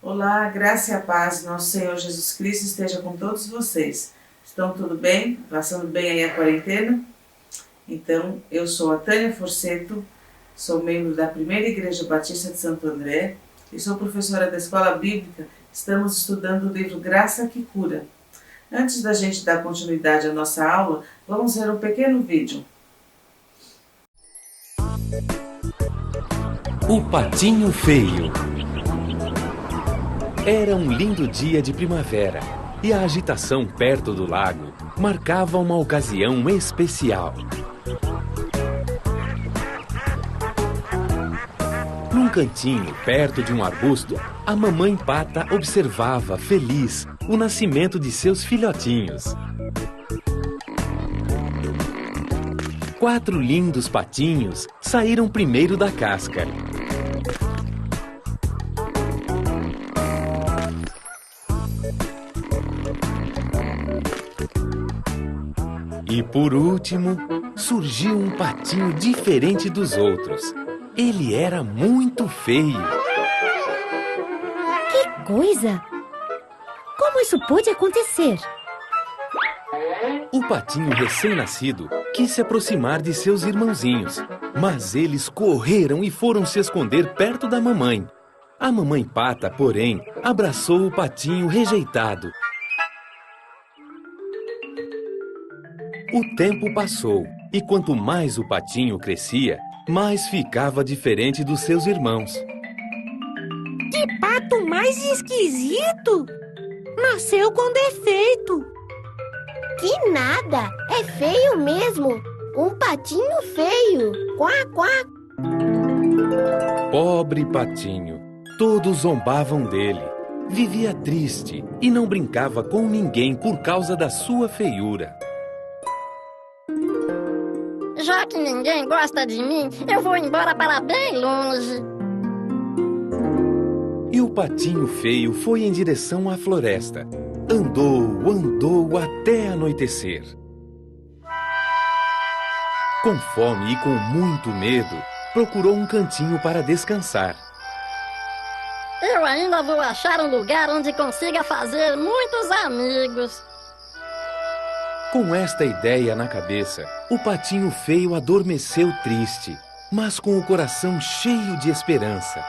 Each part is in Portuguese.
Olá, graça e a paz, nosso Senhor Jesus Cristo esteja com todos vocês. Estão tudo bem? Passando bem aí a quarentena? Então, eu sou a Tânia Forceto, sou membro da Primeira Igreja Batista de Santo André e sou professora da Escola Bíblica. Estamos estudando o livro Graça que Cura. Antes da gente dar continuidade à nossa aula, vamos ver um pequeno vídeo. O Patinho Feio. Era um lindo dia de primavera e a agitação perto do lago marcava uma ocasião especial. Num cantinho, perto de um arbusto, a mamãe pata observava, feliz, o nascimento de seus filhotinhos. 4 lindos patinhos saíram primeiro da casca. E por último, surgiu um patinho diferente dos outros. Ele era muito feio. Que coisa! Como isso pôde acontecer? O patinho recém-nascido quis se aproximar de seus irmãozinhos, mas eles correram e foram se esconder perto da mamãe. A mamãe pata, porém, abraçou o patinho rejeitado. O tempo passou, e quanto mais o patinho crescia, mais ficava diferente dos seus irmãos. Que pato mais esquisito! Nasceu com defeito. Que nada! É feio mesmo! Um patinho feio! Quá, quá! Pobre patinho! Todos zombavam dele. Vivia triste e não brincava com ninguém por causa da sua feiura. Já que ninguém gosta de mim, eu vou embora para bem longe. E o patinho feio foi em direção à floresta. Andou até anoitecer. Com fome e com muito medo, procurou um cantinho para descansar. Eu ainda vou achar um lugar onde consiga fazer muitos amigos. Com esta ideia na cabeça, o patinho feio adormeceu triste, mas com o coração cheio de esperança.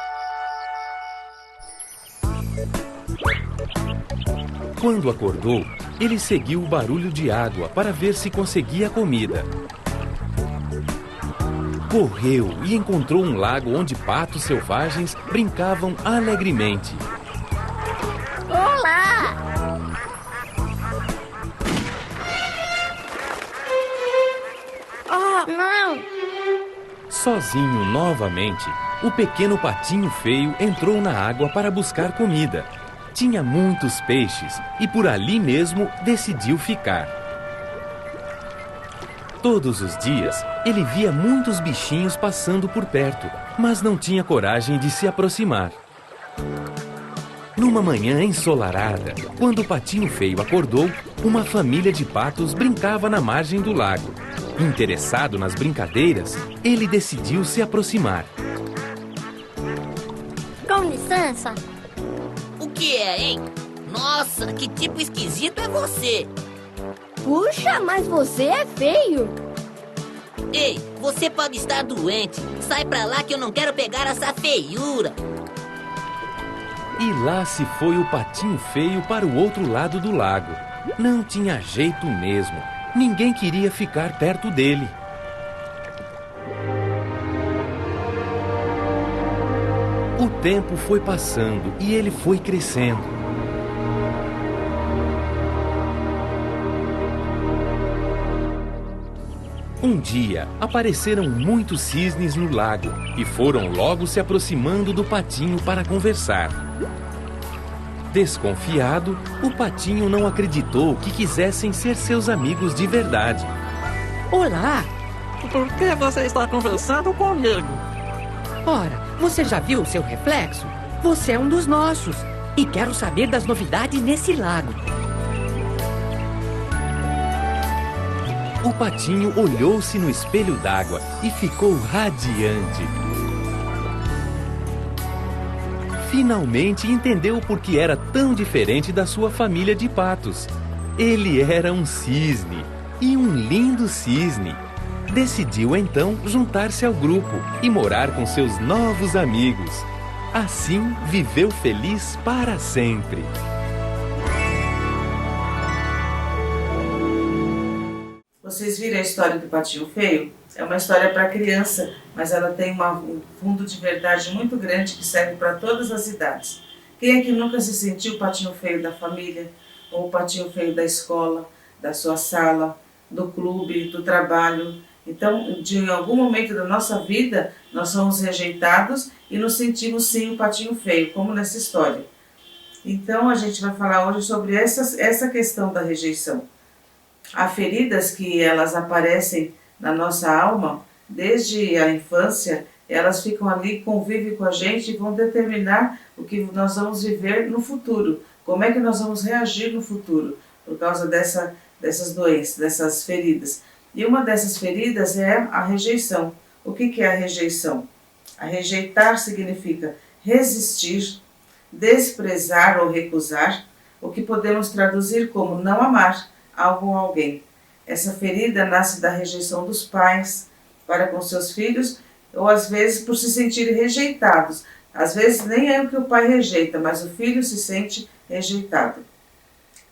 Quando acordou, ele seguiu o barulho de água para ver se conseguia comida. Correu e encontrou um lago onde patos selvagens brincavam alegremente. Olá! Oh, não! Sozinho novamente, o pequeno patinho feio entrou na água para buscar comida. Tinha muitos peixes e por ali mesmo decidiu ficar. Todos os dias, ele via muitos bichinhos passando por perto, mas não tinha coragem de se aproximar. Numa manhã ensolarada, quando o patinho feio acordou, uma família de patos brincava na margem do lago. Interessado nas brincadeiras, ele decidiu se aproximar. Com licença. O que é, hein? Nossa, que tipo esquisito é você! Puxa, mas você é feio! Ei, você pode estar doente. Sai pra lá que eu não quero pegar essa feiura. E lá se foi o patinho feio para o outro lado do lago. Não tinha jeito mesmo. Ninguém queria ficar perto dele. O tempo foi passando e ele foi crescendo. Um dia, apareceram muitos cisnes no lago e foram logo se aproximando do patinho para conversar. Desconfiado, o patinho não acreditou que quisessem ser seus amigos de verdade. Olá! Por que você está conversando comigo? Ora, você já viu o seu reflexo? Você é um dos nossos e quero saber das novidades nesse lago. O patinho olhou-se no espelho d'água e ficou radiante. finalmente entendeu por que era tão diferente da sua família de patos. Ele era um cisne, e um lindo cisne. Decidiu então juntar-se ao grupo e morar com seus novos amigos. Assim, viveu feliz para sempre. Vocês viram a história do Patinho Feio? É uma história para criança, mas ela tem um fundo de verdade muito grande que serve para todas as idades. Quem é que nunca se sentiu o patinho feio da família? Ou o patinho feio da escola, da sua sala, do clube, do trabalho? Então, de algum momento da nossa vida, nós somos rejeitados e nos sentimos sim o patinho feio, como nessa história. Então, a gente vai falar hoje sobre essa questão da rejeição. Há feridas que elas aparecem na nossa alma desde a infância, elas ficam ali, convivem com a gente e vão determinar o que nós vamos viver no futuro. Como é que nós vamos reagir no futuro por causa dessas doenças, dessas feridas. E uma dessas feridas é a rejeição. O que é a rejeição? A rejeitar significa resistir, desprezar ou recusar, o que podemos traduzir como não amar algo ou alguém. Essa ferida nasce da rejeição dos pais para com seus filhos, ou às vezes por se sentirem rejeitados. Às vezes nem é o que o pai rejeita, mas o filho se sente rejeitado.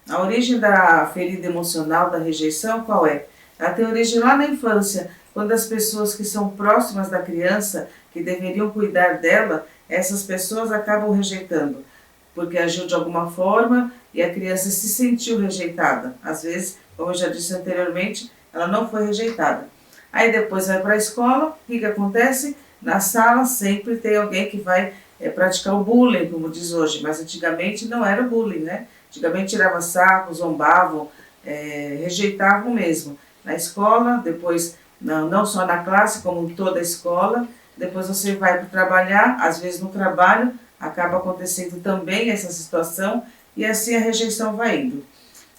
A origem da ferida emocional da rejeição qual é? Ela tem origem lá na infância, quando as pessoas que são próximas da criança, que deveriam cuidar dela, essas pessoas acabam rejeitando, porque agiu de alguma forma e a criança se sentiu rejeitada. Às vezes, como eu já disse anteriormente, ela não foi rejeitada. Aí depois vai para a escola, o que acontece? Na sala sempre tem alguém que vai praticar o bullying, como diz hoje, mas antigamente não era bullying, né? Antigamente tirava sarro, zombavam, rejeitavam mesmo. Na escola, depois, não só na classe, como em toda a escola, depois você vai para trabalhar, às vezes no trabalho acaba acontecendo também essa situação e assim a rejeição vai indo.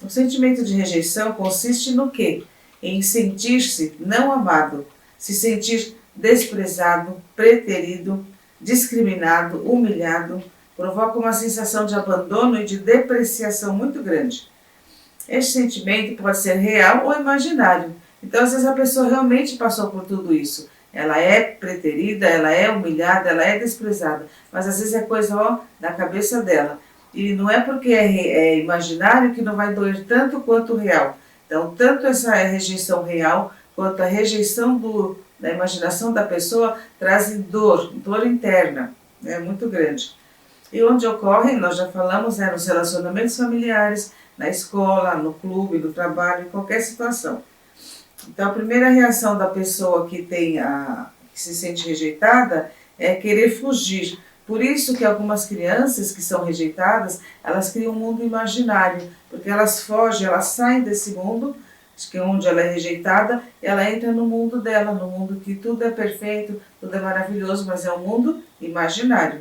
O sentimento de rejeição consiste no quê? Em sentir-se não amado, se sentir desprezado, preterido, discriminado, humilhado, provoca uma sensação de abandono e de depreciação muito grande. Este sentimento pode ser real ou imaginário. Então, às vezes a pessoa realmente passou por tudo isso. Ela é preterida, ela é humilhada, ela é desprezada, mas às vezes é coisa da cabeça dela. E não é porque é imaginário que não vai doer tanto quanto real. Então, tanto essa rejeição real quanto a rejeição da imaginação da pessoa trazem dor interna, muito grande. E onde ocorre, nós já falamos, nos relacionamentos familiares, na escola, no clube, no trabalho, em qualquer situação. Então, a primeira reação da pessoa que se sente rejeitada é querer fugir. Por isso que algumas crianças que são rejeitadas, elas criam um mundo imaginário, porque elas fogem, elas saem desse mundo, que onde ela é rejeitada, ela entra no mundo dela, no mundo que tudo é perfeito, tudo é maravilhoso, mas é um mundo imaginário.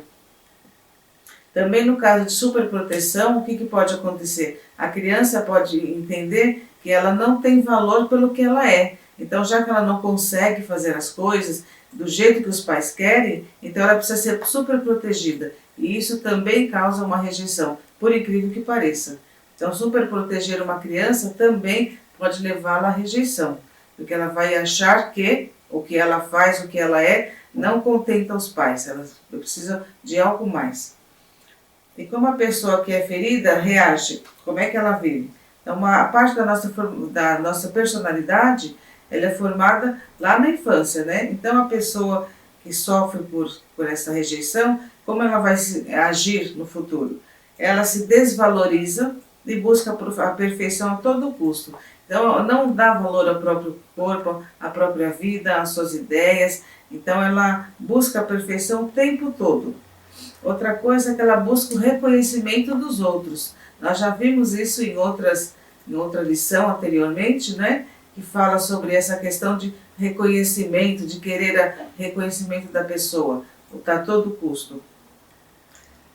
Também no caso de superproteção, o que pode acontecer? A criança pode entender que ela não tem valor pelo que ela é. Então, já que ela não consegue fazer as coisas do jeito que os pais querem, então ela precisa ser super protegida. E isso também causa uma rejeição, por incrível que pareça. Então, super proteger uma criança também pode levá-la à rejeição, porque ela vai achar que o que ela faz, o que ela é, não contenta os pais. Ela precisa de algo mais. E como a pessoa que é ferida reage, como é que ela vive? Então, uma parte da nossa personalidade, ela é formada lá na infância, né? Então, a pessoa que sofre por essa rejeição, como ela vai agir no futuro? Ela se desvaloriza e busca a perfeição a todo custo. Então, não dá valor ao próprio corpo, à própria vida, às suas ideias. Então, ela busca a perfeição o tempo todo. Outra coisa é que ela busca o reconhecimento dos outros. Nós já vimos isso em outra lição anteriormente, né? Que fala sobre essa questão de reconhecimento, de querer reconhecimento da pessoa, a todo custo.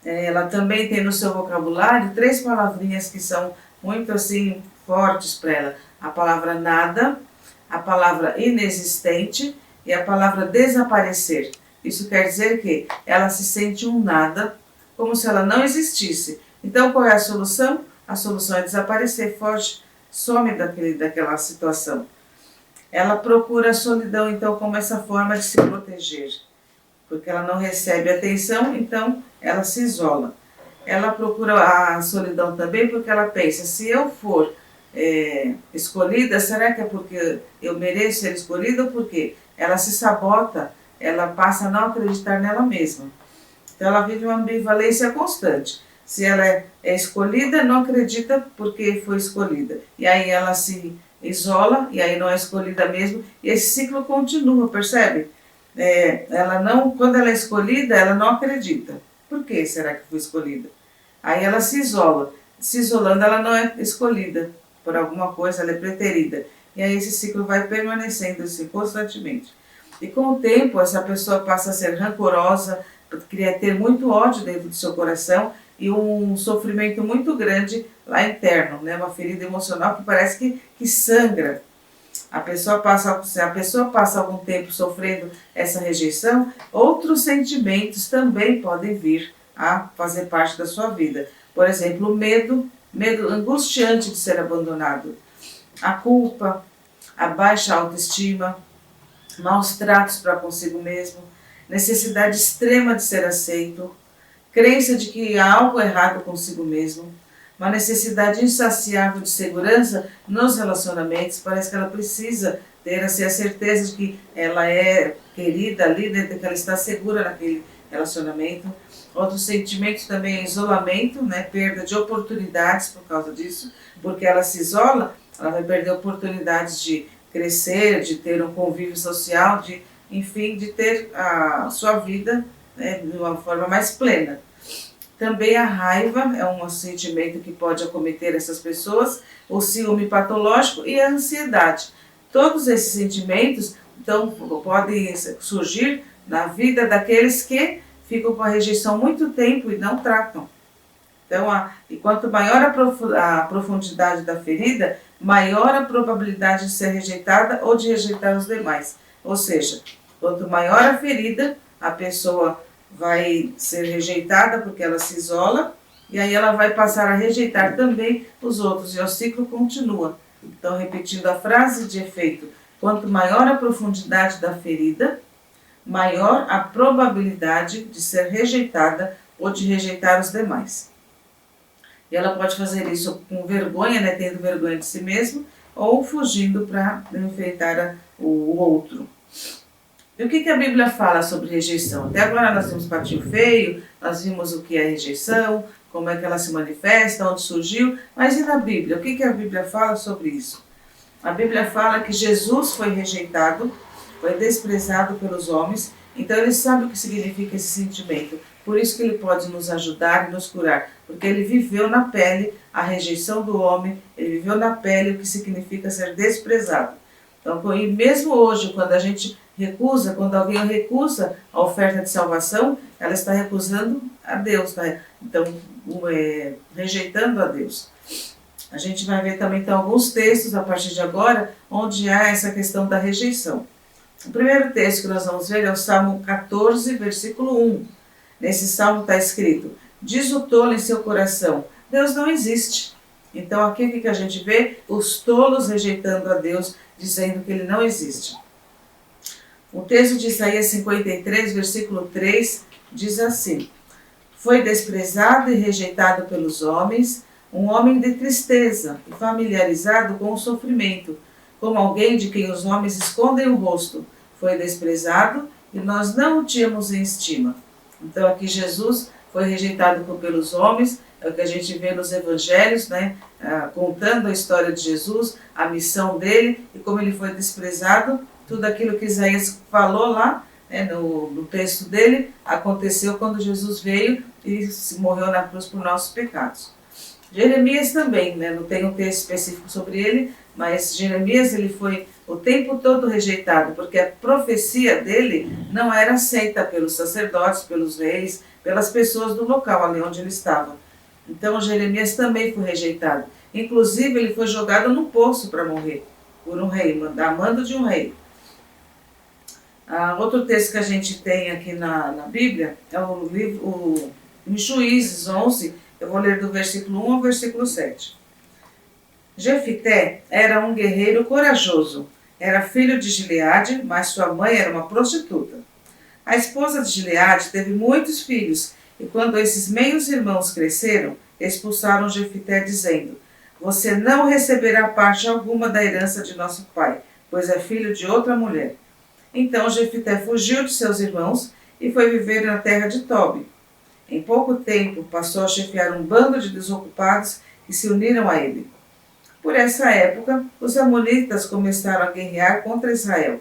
Ela também tem no seu vocabulário 3 palavrinhas que são muito assim fortes para ela. A palavra nada, a palavra inexistente e a palavra desaparecer. Isso quer dizer que ela se sente um nada, como se ela não existisse. Então, qual é a solução? A solução é desaparecer, foge, some daquela situação. Ela procura a solidão, então, como essa forma de se proteger, porque ela não recebe atenção, então ela se isola. Ela procura a solidão também porque ela pensa, se eu for escolhida, será que é porque eu mereço ser escolhida ou porque ela se sabota, ela passa a não acreditar nela mesma. Então ela vive uma ambivalência constante. Se ela é escolhida, não acredita porque foi escolhida. E aí ela se isola, e aí não é escolhida mesmo, e esse ciclo continua, percebe? Quando ela é escolhida, ela não acredita. Por que será que foi escolhida? Aí ela se isola. Se isolando, ela não é escolhida por alguma coisa, ela é preterida. E aí esse ciclo vai permanecendo assim, constantemente. E com o tempo, essa pessoa passa a ser rancorosa, queria ter muito ódio dentro do seu coração e um sofrimento muito grande lá interno, né? Uma ferida emocional que parece que sangra. Se a pessoa passa algum tempo sofrendo essa rejeição, outros sentimentos também podem vir a fazer parte da sua vida. Por exemplo, o medo angustiante de ser abandonado, a culpa, a baixa autoestima, maus tratos para consigo mesmo, necessidade extrema de ser aceito, crença de que há algo errado consigo mesmo, uma necessidade insaciável de segurança nos relacionamentos. Parece que ela precisa ter assim, a certeza de que ela é querida ali, de que ela está segura naquele relacionamento. Outro sentimento também é isolamento, né? Perda de oportunidades por causa disso, porque ela se isola, ela vai perder oportunidades de crescer, de ter um convívio social, de ter a sua vida, né, de uma forma mais plena. Também a raiva é um sentimento que pode acometer essas pessoas, o ciúme patológico e a ansiedade. Todos esses sentimentos então, podem surgir na vida daqueles que ficam com a rejeição muito tempo e não tratam. Então, e quanto maior a profundidade da ferida, maior a probabilidade de ser rejeitada ou de rejeitar os demais. Ou seja, quanto maior a ferida, a pessoa vai ser rejeitada porque ela se isola e aí ela vai passar a rejeitar também os outros e o ciclo continua. Então, repetindo a frase de efeito, quanto maior a profundidade da ferida, maior a probabilidade de ser rejeitada ou de rejeitar os demais. E ela pode fazer isso com vergonha, né, tendo vergonha de si mesma, ou fugindo para enfrentar o outro. E o que a Bíblia fala sobre rejeição? Até agora nós vimos patinho feio, nós vimos o que é rejeição, como é que ela se manifesta, onde surgiu, mas e na Bíblia? O que a Bíblia fala sobre isso? A Bíblia fala que Jesus foi rejeitado, foi desprezado pelos homens, então ele sabe o que significa esse sentimento. Por isso que ele pode nos ajudar e nos curar, porque ele viveu na pele a rejeição do homem, ele viveu na pele o que significa ser desprezado. Então, e mesmo hoje, quando a gente recusa, quando alguém recusa a oferta de salvação, ela está recusando a Deus, né? Então, rejeitando a Deus. A gente vai ver também então, alguns textos a partir de agora, onde há essa questão da rejeição. O primeiro texto que nós vamos ver é o Salmo 14, versículo 1. Nesse salmo está escrito: diz o tolo em seu coração, Deus não existe. Então aqui o que a gente vê? Os tolos rejeitando a Deus, dizendo que ele não existe. O texto de Isaías 53, versículo 3, diz assim: foi desprezado e rejeitado pelos homens, um homem de tristeza e familiarizado com o sofrimento, como alguém de quem os homens escondem o rosto. Foi desprezado e nós não o tínhamos em estima. Então aqui Jesus foi rejeitado pelos homens, é o que a gente vê nos evangelhos, né? Contando a história de Jesus, a missão dele e como ele foi desprezado. Tudo aquilo que Isaías falou lá, né, no texto dele, aconteceu quando Jesus veio e morreu na cruz por nossos pecados. Jeremias também, né, não tem um texto específico sobre ele, mas Jeremias ele foi o tempo todo rejeitado, porque a profecia dele não era aceita pelos sacerdotes, pelos reis, pelas pessoas do local ali onde ele estava. Então Jeremias também foi rejeitado. Inclusive ele foi jogado no poço para morrer por um rei, a mando de um rei. Outro texto que a gente tem aqui na Bíblia é o Em Juízes 11, eu vou ler do versículo 1 ao versículo 7. Jefité era um guerreiro corajoso. Era filho de Gileade, mas sua mãe era uma prostituta. A esposa de Gileade teve muitos filhos, e quando esses meios irmãos cresceram, expulsaram Jefité, dizendo: Você não receberá parte alguma da herança de nosso pai, pois é filho de outra mulher. Então Jefité fugiu de seus irmãos e foi viver na terra de Tobi. Em pouco tempo passou a chefiar um bando de desocupados que se uniram a ele. Por essa época, os amonitas começaram a guerrear contra Israel.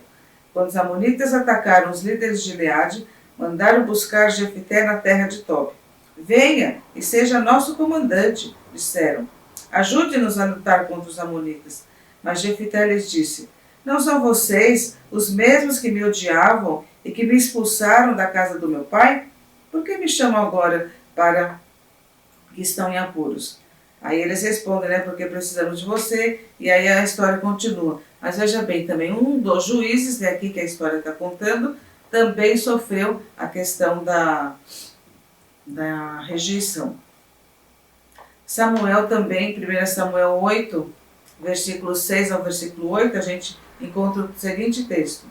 Quando os amonitas atacaram os líderes de Gileade, mandaram buscar Jefité na terra de Tobi. Venha e seja nosso comandante, disseram. Ajude-nos a lutar contra os amonitas. Mas Jefité lhes disse: Não são vocês os mesmos que me odiavam e que me expulsaram da casa do meu pai? Por que me chamam agora para que estão em apuros? Aí eles respondem, né? Porque precisamos de você. E aí a história continua. Mas veja bem, também um dos juízes, é aqui que a história está contando, também sofreu a questão da rejeição. Samuel também, 1 Samuel 8, versículo 6 ao versículo 8, a gente encontra o seguinte texto.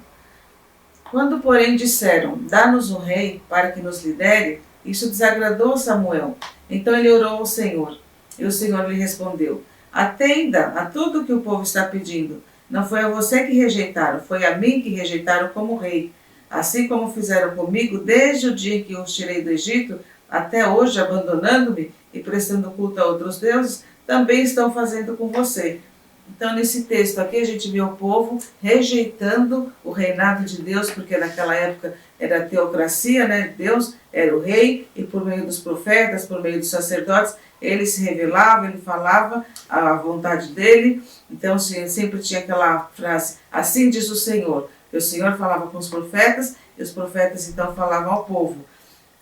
Quando, porém, disseram, dá-nos um rei para que nos lidere, isso desagradou Samuel. Então ele orou ao Senhor. E o Senhor lhe respondeu: Atenda a tudo o que o povo está pedindo. Não foi a você que rejeitaram, foi a mim que rejeitaram como rei. Assim como fizeram comigo desde o dia em que os tirei do Egito, até hoje, abandonando-me e prestando culto a outros deuses, também estão fazendo com você. Então, nesse texto aqui, a gente vê o povo rejeitando o reinado de Deus, porque naquela época era a teocracia, né? Deus era o rei, e por meio dos profetas, por meio dos sacerdotes, ele se revelava, ele falava a vontade dele. Então, sempre tinha aquela frase, assim diz o Senhor, que o Senhor falava com os profetas, e os profetas então falavam ao povo.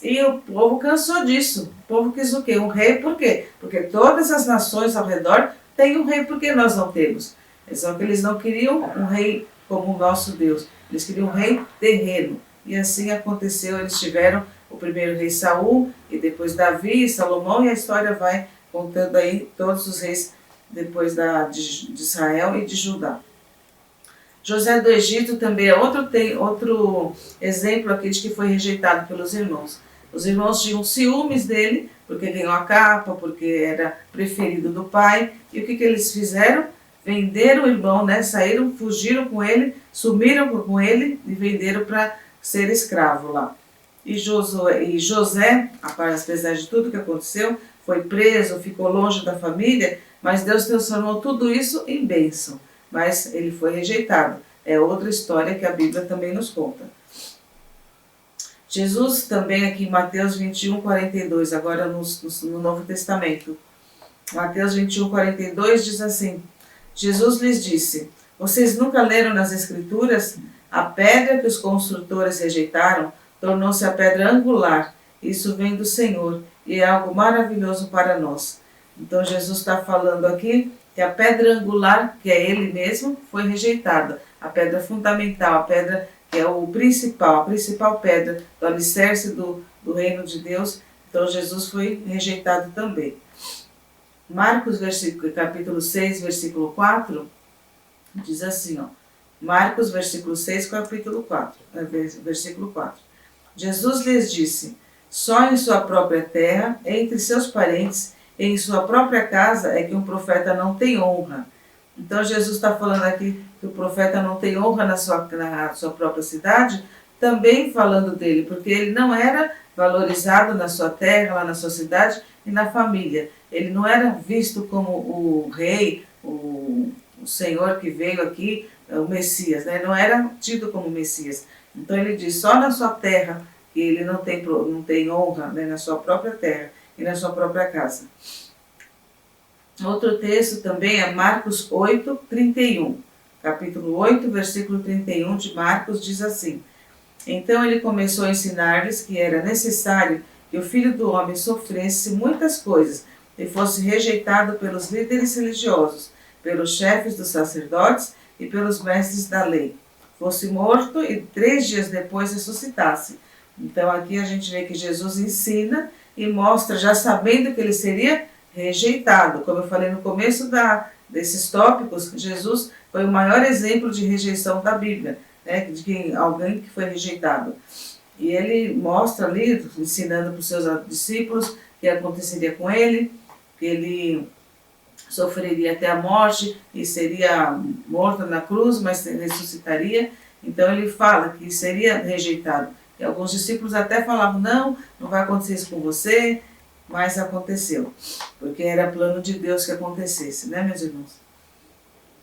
E o povo cansou disso. O povo quis o quê? Um rei, por quê? Porque todas as nações ao redor têm um rei, porque nós não temos. Só que eles não queriam um rei como o nosso Deus. Eles queriam um rei terreno. E assim aconteceu, eles tiveram o primeiro rei Saul, e depois Davi e Salomão, e a história vai contando aí todos os reis depois de Israel e de Judá. José do Egito também é outro exemplo aqui de que foi rejeitado pelos irmãos. Os irmãos tinham ciúmes dele, porque ganhou a capa, porque era preferido do pai. E o que eles fizeram? Venderam o irmão, né? Saíram, fugiram com ele, sumiram com ele e venderam para ser escravo lá. E José, apesar de tudo que aconteceu, foi preso, ficou longe da família, mas Deus transformou tudo isso em bênção. Mas ele foi rejeitado. É outra história que a Bíblia também nos conta. Jesus também aqui em Mateus 21, 42, agora no Novo Testamento. Mateus 21, 42 diz assim: Jesus lhes disse: Vocês nunca leram nas Escrituras? A pedra que os construtores rejeitaram tornou-se a pedra angular. Isso vem do Senhor e é algo maravilhoso para nós. Então Jesus está falando aqui que a pedra angular, que é ele mesmo, foi rejeitada. A pedra fundamental, a pedra que é a principal pedra do alicerce do reino de Deus. Então Jesus foi rejeitado também. Marcos, capítulo 6, versículo 4, diz assim, ó. Marcos, versículo 6, capítulo 4, versículo 4. Jesus lhes disse: Só em sua própria terra, entre seus parentes, e em sua própria casa é que um profeta não tem honra. Então Jesus está falando aqui que o profeta não tem honra na sua própria cidade, também falando dele, porque ele não era valorizado na sua terra, lá na sua cidade e na família. Ele não era visto como o rei, o Senhor que veio aqui, o Messias, né? Não era tido como Messias. Então ele diz, só na sua terra que ele não tem honra, né? Na sua própria terra e na sua própria casa. Outro texto também é Marcos 8, 31. Capítulo 8, versículo 31 de Marcos diz assim: Então ele começou a ensinar-lhes que era necessário que o Filho do Homem sofresse muitas coisas e fosse rejeitado pelos líderes religiosos, pelos chefes dos sacerdotes e pelos mestres da lei, fosse morto e 3 dias depois ressuscitasse. Então aqui a gente vê que Jesus ensina e mostra, já sabendo que ele seria rejeitado. Como eu falei no começo desses tópicos, Jesus foi o maior exemplo de rejeição da Bíblia, né, de alguém que foi rejeitado. E ele mostra ali, ensinando para os seus discípulos, que aconteceria com ele, que ele sofreria até a morte e seria morto na cruz, mas ressuscitaria. Então ele fala que seria rejeitado. E alguns discípulos até falavam, não vai acontecer isso com você, mas aconteceu, porque era plano de Deus que acontecesse, né, meus irmãos?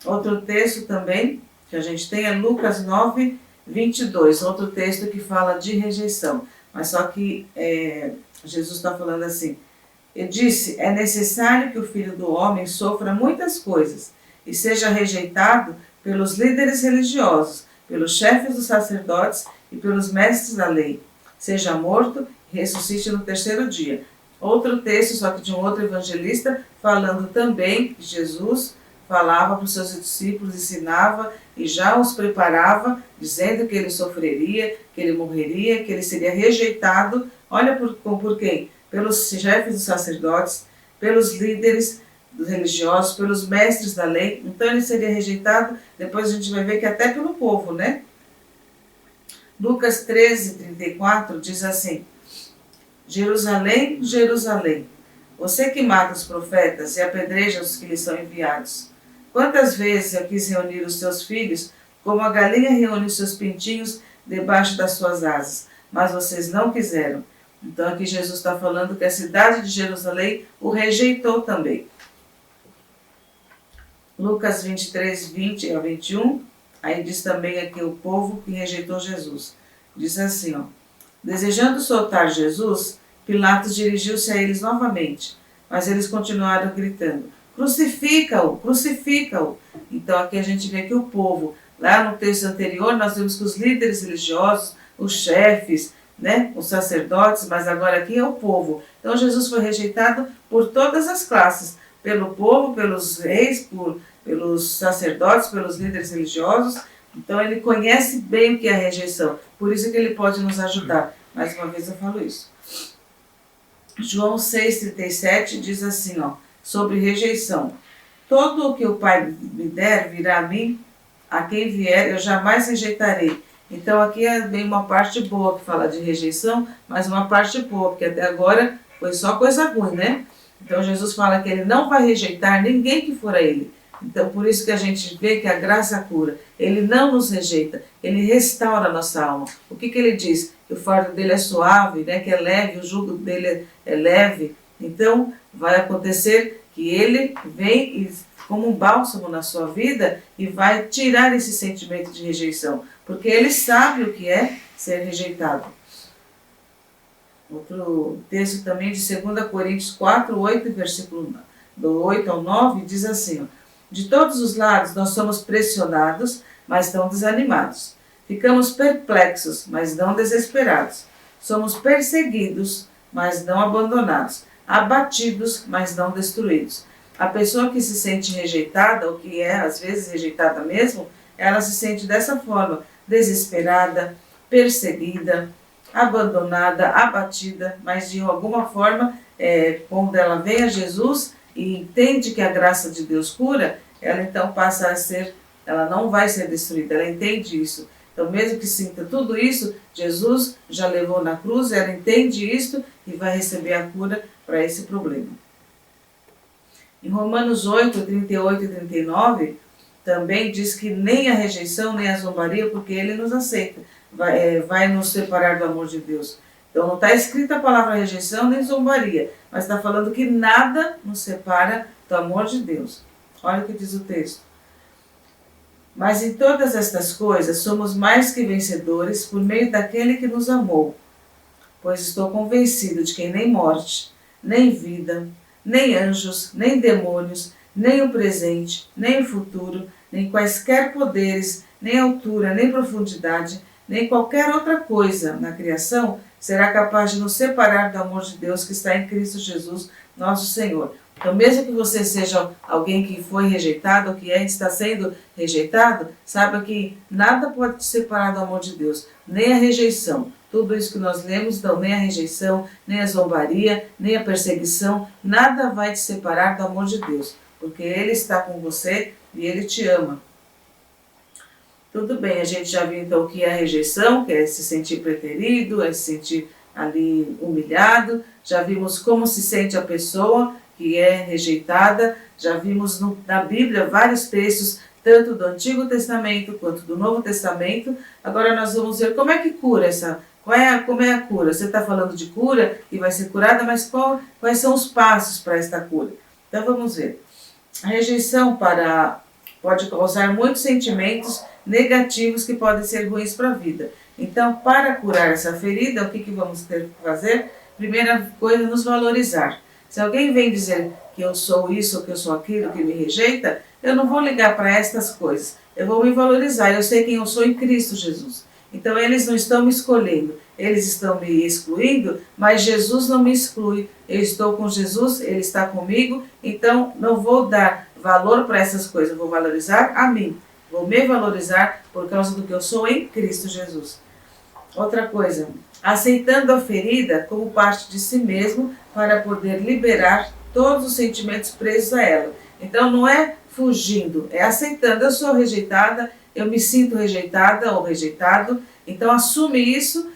Outro texto também que a gente tem é Lucas 9, 22, outro texto que fala de rejeição, mas só que Jesus está falando assim, ele disse, é necessário que o Filho do Homem sofra muitas coisas e seja rejeitado pelos líderes religiosos, pelos chefes dos sacerdotes e pelos mestres da lei, seja morto e ressuscite no terceiro dia. Outro texto, só que de um outro evangelista, falando também que Jesus falava para os seus discípulos, ensinava e já os preparava, dizendo que ele sofreria, que ele morreria, que ele seria rejeitado. Olha por quem? Pelos chefes dos sacerdotes, pelos líderes dos religiosos, pelos mestres da lei. Então ele seria rejeitado, depois a gente vai ver que até pelo povo, né? Lucas 13, 34 diz assim, Jerusalém, Jerusalém, você que mata os profetas e apedreja os que lhes são enviados. Quantas vezes eu quis reunir os seus filhos, como a galinha reúne os seus pintinhos debaixo das suas asas, mas vocês não quiseram. Então aqui Jesus está falando que a cidade de Jerusalém o rejeitou também. Lucas 23, 20 a 21, aí diz também aqui o povo que rejeitou Jesus. Diz assim, ó, desejando soltar Jesus, Pilatos dirigiu-se a eles novamente, mas eles continuaram gritando, crucifica-o, crucifica-o. Então aqui a gente vê que o povo, lá no texto anterior nós vimos que os líderes religiosos, os chefes, né, os sacerdotes, mas agora aqui é o povo. Então Jesus foi rejeitado por todas as classes, pelo povo, pelos reis, pelos sacerdotes, pelos líderes religiosos. Então ele conhece bem o que é a rejeição, por isso que ele pode nos ajudar. Mais uma vez eu falo isso. João 6,37 diz assim, ó, sobre rejeição. Todo o que o Pai me der virá a mim, a quem vier eu jamais rejeitarei. Então aqui é bem uma parte boa que fala de rejeição, mas uma parte boa, porque até agora foi só coisa ruim, né? Então Jesus fala que ele não vai rejeitar ninguém que for a ele. Então por isso que a gente vê que a graça cura. Ele não nos rejeita, ele restaura a nossa alma. O que ele diz? Que o fardo dele é suave, né? Que é leve, o jugo dele é leve. Então vai acontecer que ele vem como um bálsamo na sua vida e vai tirar esse sentimento de rejeição. Porque ele sabe o que é ser rejeitado. Outro texto também de 2 Coríntios 4, 8, versículo do 8 ao 9, diz assim, ó, de todos os lados nós somos pressionados, mas não desanimados. Ficamos perplexos, mas não desesperados. Somos perseguidos, mas não abandonados. Abatidos, mas não destruídos. A pessoa que se sente rejeitada, ou que é às vezes rejeitada mesmo, ela se sente dessa forma, desesperada, perseguida, abandonada, abatida, mas de alguma forma, quando ela vem a Jesus e entende que a graça de Deus cura, ela então passa a ser, ela não vai ser destruída, ela entende isso. Então mesmo que sinta tudo isso, Jesus já levou na cruz, ela entende isso e vai receber a cura para esse problema. Em Romanos 8, 38 e 39, também diz que nem a rejeição, nem a zombaria, porque ele nos aceita, vai nos separar do amor de Deus. Então não está escrita a palavra rejeição nem zombaria, mas está falando que nada nos separa do amor de Deus. Olha o que diz o texto. Mas em todas estas coisas somos mais que vencedores por meio daquele que nos amou. Pois estou convencido de que nem morte, nem vida, nem anjos, nem demônios, nem o presente, nem o futuro, nem quaisquer poderes, nem altura, nem profundidade, nem qualquer outra coisa na criação será capaz de nos separar do amor de Deus que está em Cristo Jesus, nosso Senhor. Então, mesmo que você seja alguém que foi rejeitado, ou que está sendo rejeitado, saiba que nada pode te separar do amor de Deus, nem a rejeição. tudo isso que nós lemos, então nem a rejeição, nem a zombaria, nem a perseguição, nada vai te separar do amor de Deus, porque Ele está com você e Ele te ama. Tudo bem, a gente já viu então o que é a rejeição, que é se sentir preterido, é se sentir ali humilhado, já vimos como se sente a pessoa que é rejeitada, já vimos na Bíblia vários textos, tanto do Antigo Testamento quanto do Novo Testamento. Agora nós vamos ver como é que cura como é a cura. Você está falando de cura e vai ser curada, mas quais são os passos para esta cura? Então vamos ver. A rejeição pode causar muitos sentimentos negativos que podem ser ruins para a vida. Então, para curar essa ferida, o que vamos ter que fazer? Primeira coisa, nos valorizar. Se alguém vem dizer que eu sou isso ou que eu sou aquilo, que me rejeita, eu não vou ligar para estas coisas. Eu vou me valorizar. Eu sei quem eu sou em Cristo Jesus. Então, eles não estão me escolhendo. Eles estão me excluindo, mas Jesus não me exclui. Eu estou com Jesus, Ele está comigo. Então, não vou dar valor para essas coisas. Eu vou valorizar a mim. Vou me valorizar por causa do que eu sou em Cristo Jesus. Outra coisa, aceitando a ferida como parte de si mesmo para poder liberar todos os sentimentos presos a ela. Então não é fugindo, é aceitando. Eu sou rejeitada, eu me sinto rejeitada ou rejeitado, então assume isso,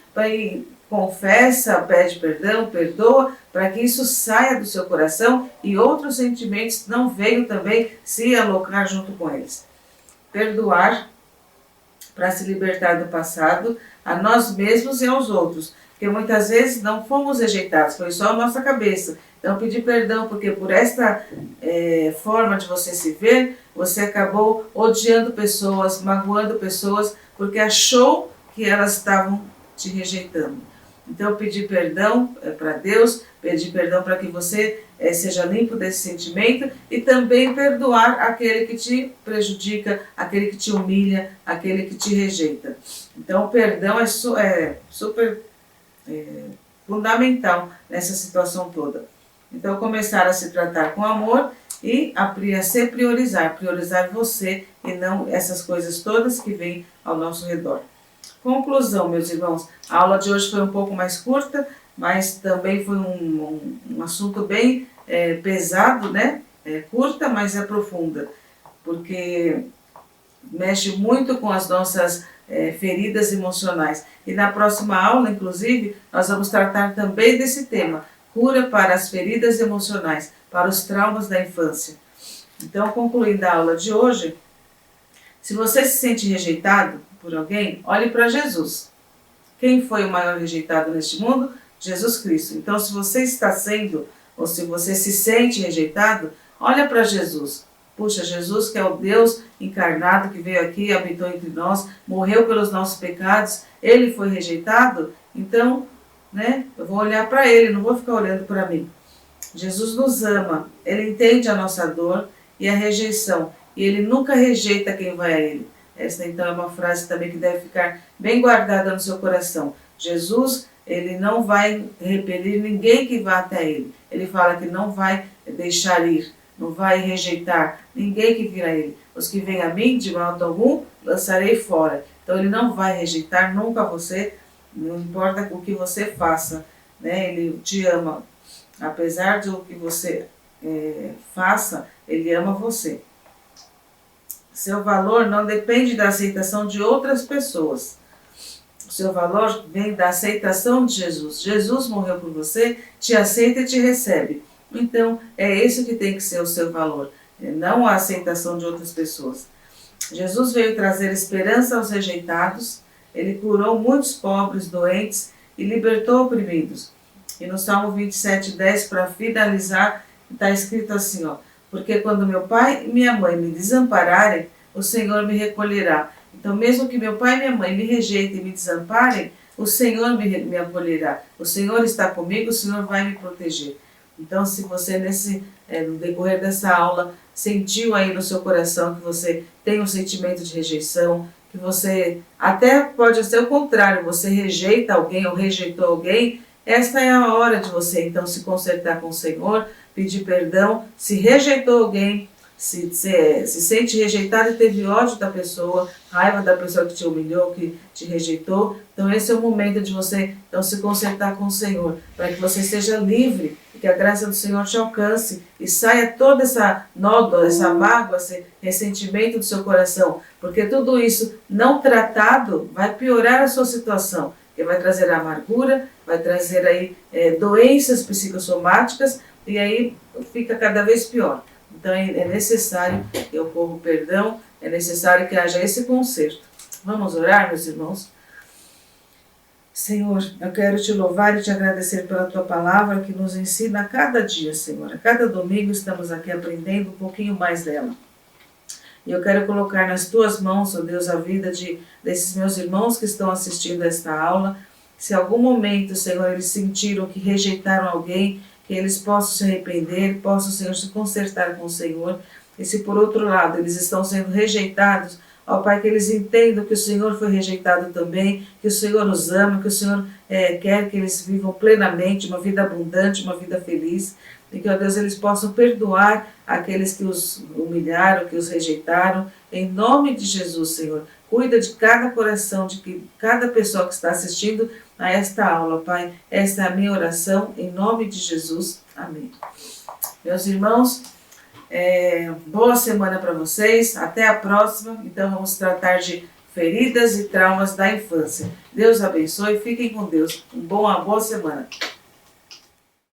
confessa, pede perdão, perdoa, para que isso saia do seu coração e outros sentimentos não venham também se alocar junto com eles. Perdoar para se libertar do passado, a nós mesmos e aos outros. Porque muitas vezes não fomos rejeitados, foi só a nossa cabeça. Então pedir perdão, porque por esta forma de você se ver, você acabou odiando pessoas, magoando pessoas, porque achou que elas estavam te rejeitando. Então pedir perdão para Deus, pedir perdão para que você seja limpo desse sentimento e também perdoar aquele que te prejudica, aquele que te humilha, aquele que te rejeita. Então o perdão é super fundamental nessa situação toda. Então começar a se tratar com amor e a se priorizar você e não essas coisas todas que vêm ao nosso redor. Conclusão, meus irmãos, a aula de hoje foi um pouco mais curta, mas também foi um assunto bem pesado, né? Curta, mas é profunda, porque mexe muito com as nossas feridas emocionais. E na próxima aula, inclusive, nós vamos tratar também desse tema, cura para as feridas emocionais, para os traumas da infância. Então, concluindo a aula de hoje, se você se sente rejeitado por alguém, olhe para Jesus. Quem foi o maior rejeitado neste mundo? Jesus Cristo. Então, se você está sendo, ou se você se sente rejeitado, olha para Jesus. Puxa, Jesus, que é o Deus encarnado, que veio aqui, habitou entre nós, morreu pelos nossos pecados, Ele foi rejeitado, então, eu vou olhar para Ele, não vou ficar olhando para mim. Jesus nos ama, Ele entende a nossa dor e a rejeição, e Ele nunca rejeita quem vai a Ele. Essa, então, é uma frase também que deve ficar bem guardada no seu coração. Jesus, Ele não vai repelir ninguém que vá até Ele. Ele fala que não vai deixar ir, não vai rejeitar ninguém que vir a Ele. Os que vêm a mim, de modo algum, lançarei fora. Então, Ele não vai rejeitar nunca você, não importa o que você faça, Ele te ama. Apesar do que você faça, Ele ama você. Seu valor não depende da aceitação de outras pessoas. O seu valor vem da aceitação de Jesus. Jesus morreu por você, te aceita e te recebe. Então, é isso que tem que ser o seu valor, não a aceitação de outras pessoas. Jesus veio trazer esperança aos rejeitados, Ele curou muitos pobres, doentes e libertou oprimidos. E no Salmo 27:10, para finalizar, está escrito assim, porque quando meu pai e minha mãe me desampararem, o Senhor me recolherá. Então, mesmo que meu pai e minha mãe me rejeitem e me desamparem, o Senhor me acolherá. O Senhor está comigo, o Senhor vai me proteger. Então, se você, no decorrer dessa aula, sentiu aí no seu coração que você tem um sentimento de rejeição, que você até pode ser o contrário, você rejeita alguém ou rejeitou alguém, esta é a hora de você, então, se consertar com o Senhor, pedir perdão. Se rejeitou alguém, se sente rejeitado e teve ódio da pessoa, raiva da pessoa que te humilhou, que te rejeitou, então esse é o momento de você então, se consertar com o Senhor, para que você seja livre e que a graça do Senhor te alcance e saia toda essa nódoa, essa mágoa, esse ressentimento do seu coração, porque tudo isso não tratado vai piorar a sua situação, que vai trazer amargura, vai trazer aí doenças psicossomáticas e aí fica cada vez pior. Então é necessário que ocorra o perdão, é necessário que haja esse conserto. Vamos orar, meus irmãos? Senhor, eu quero te louvar e te agradecer pela tua palavra que nos ensina a cada dia, Senhor. A cada domingo estamos aqui aprendendo um pouquinho mais dela. E eu quero colocar nas tuas mãos, ó Deus, a vida desses meus irmãos que estão assistindo a esta aula. Se em algum momento, Senhor, eles sentiram que rejeitaram alguém, que eles possam se arrepender, possam, Senhor, se consertar com o Senhor. E se por outro lado eles estão sendo rejeitados, ó Pai, que eles entendam que o Senhor foi rejeitado também, que o Senhor os ama, que o Senhor quer que eles vivam plenamente uma vida abundante, uma vida feliz. E que, ó Deus, eles possam perdoar aqueles que os humilharam, que os rejeitaram. Em nome de Jesus, Senhor, cuida de cada coração, de cada pessoa que está assistindo a esta aula, Pai. Esta é a minha oração, em nome de Jesus. Amém. Meus irmãos, boa semana para vocês. Até a próxima. Então, vamos tratar de feridas e traumas da infância. Deus abençoe. Fiquem com Deus. Uma boa semana.